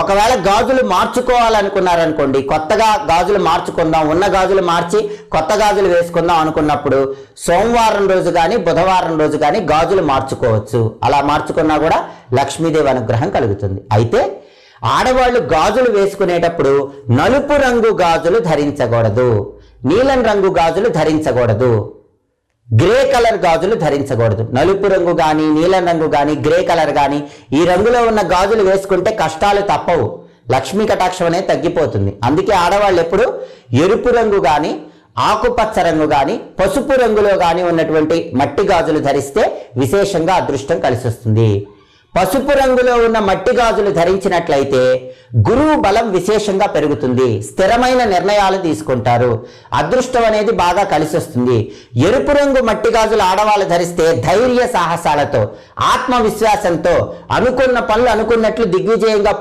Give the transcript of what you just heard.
ఒకవేళ గాజులు మార్చుకోవాలనుకున్నారనుకోండి, కొత్తగా గాజులు మార్చుకుందాం, ఉన్న గాజులు మార్చి కొత్త గాజులు వేసుకుందాం అనుకున్నప్పుడు సోమవారం రోజు కానీ బుధవారం రోజు కానీ గాజులు మార్చుకోవచ్చు. అలా మార్చుకున్నా కూడా లక్ష్మీదేవి అనుగ్రహం కలుగుతుంది. అయితే ఆడవాళ్ళు గాజులు వేసుకునేటప్పుడు నలుపు రంగు గాజులు ధరించకూడదు, నీలం రంగు గాజులు ధరించకూడదు, గ్రే కలర్ గాజులు ధరించకూడదు. నలుపు రంగు కానీ నీలం రంగు కానీ గ్రే కలర్ కానీ ఈ రంగులో ఉన్న గాజులు వేసుకుంటే కష్టాలు తప్పవు, లక్ష్మీ కటాక్షం అనేది తగ్గిపోతుంది. అందుకే ఆడవాళ్ళు ఎప్పుడు ఎరుపు రంగు కానీ ఆకుపచ్చ రంగు కానీ పసుపు రంగులో కానీ ఉన్నటువంటి మట్టి గాజులు ధరిస్తే విశేషంగా అదృష్టం కలిసి వస్తుంది. పసుపు రంగులో ఉన్న మట్టి గాజులు ధరించినట్లయితే గురువు బలం విశేషంగా పెరుగుతుంది, స్థిరమైన నిర్ణయాలు తీసుకుంటారు, అదృష్టం అనేది బాగా కలిసి వస్తుంది. ఎరుపు రంగు మట్టి గాజులు ఆడవాళ్ళు ధరిస్తే ధైర్య సాహసాలతో ఆత్మవిశ్వాసంతో అనుకున్న పనులు అనుకున్నట్లు దిగ్విజయంగా